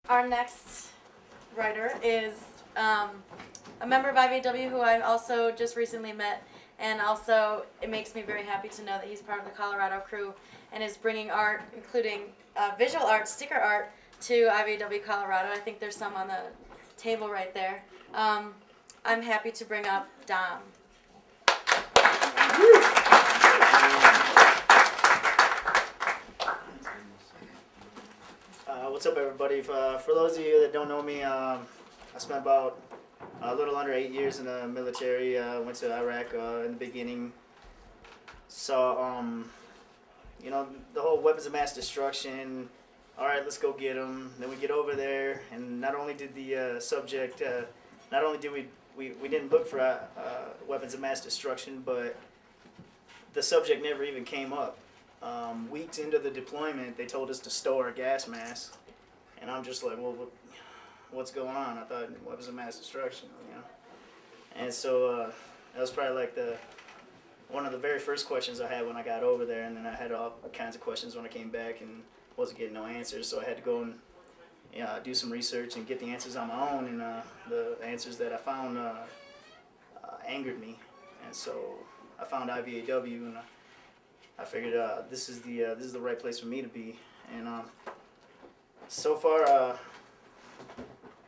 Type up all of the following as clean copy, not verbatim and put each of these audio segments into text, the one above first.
Our next writer is a member of IVAW who I also just recently met, and also it makes me very happy to know that he's part of the Colorado crew and is bringing art, including visual art, sticker art, to IVAW Colorado. I think there's some on the table right there. I'm happy to bring up Dom. What's up, everybody? For those of you that don't know me, I spent about a little under 8 years in the military. Went to Iraq in the beginning. So, you know, the whole weapons of mass destruction. All right, let's go get them. Then we get over there, and not only did the subject, not only did we didn't look for weapons of mass destruction, but the subject never even came up. Weeks into the deployment, they told us to stow our gas masks, and I'm just like, well, what's going on? I thought weapons of mass destruction, you know. And so that was probably like one of the very first questions I had when I got over there, and then I had all kinds of questions when I came back and wasn't getting no answers. So I had to go and do some research and get the answers on my own, and the answers that I found angered me, and so I found IVAW, and I figured this is the right place for me to be. And so far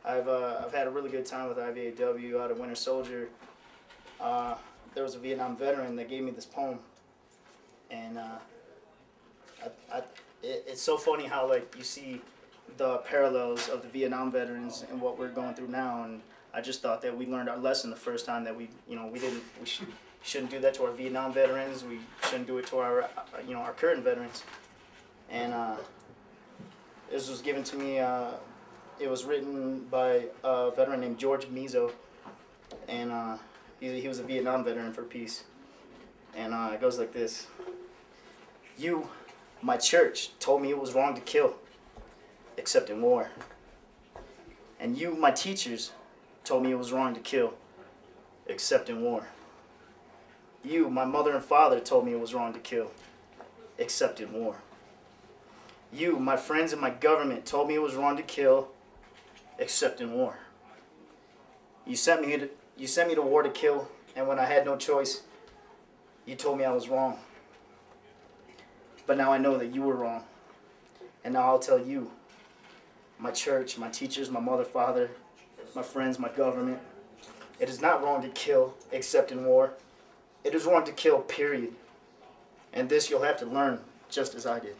I've had a really good time with IVAW. Out of Winter Soldier, there was a Vietnam veteran that gave me this poem, and it's so funny how, like, you see the parallels of the Vietnam veterans and what we're going through now. And I just thought that we learned our lesson the first time, that we shouldn't do that to our Vietnam veterans. We shouldn't do it to our our current veterans. And this was given to me. It was written by a veteran named George Mizo, and he was a Vietnam veteran for peace. And it goes like this: "You, my church, told me it was wrong to kill, except in war. And you, my teachers, told me it was wrong to kill, except in war. You, my mother and father, told me it was wrong to kill, except in war. You, my friends and my government, told me it was wrong to kill, except in war. You sent me to war to kill, and when I had no choice, you told me I was wrong. But now I know that you were wrong, and now I'll tell you, my church, my teachers, my mother, father, my friends, my government, it is not wrong to kill, except in war. It is wrong to kill, period. And this you'll have to learn, just as I did."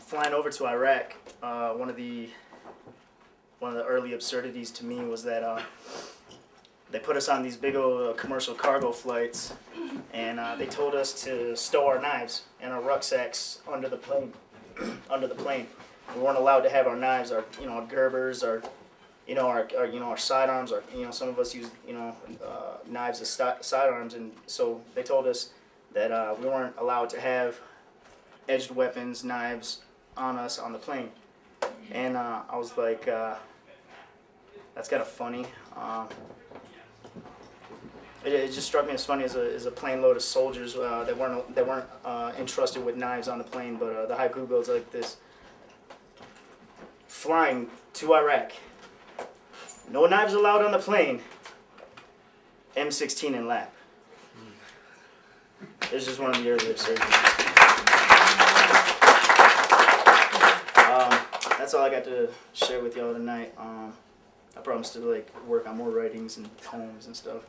Flying over to Iraq, one of the early absurdities to me was that they put us on these big old commercial cargo flights, and they told us to stow our knives and our rucksacks under the plane. We weren't allowed to have our knives, our our Gerbers, our our sidearms, or some of us use knives as sidearms, and so they told us that we weren't allowed to have edged weapons, knives on us on the plane. And I was like, that's kind of funny. It just struck me as funny as a plane load of soldiers that weren't entrusted with knives on the plane. But the haiku goes like this: "Flying to Iraq, no knives allowed on the plane, M16 in lap." It's just one of the early absurdities. That's all I got to share with y'all tonight. I promise to work on more writings and poems and stuff.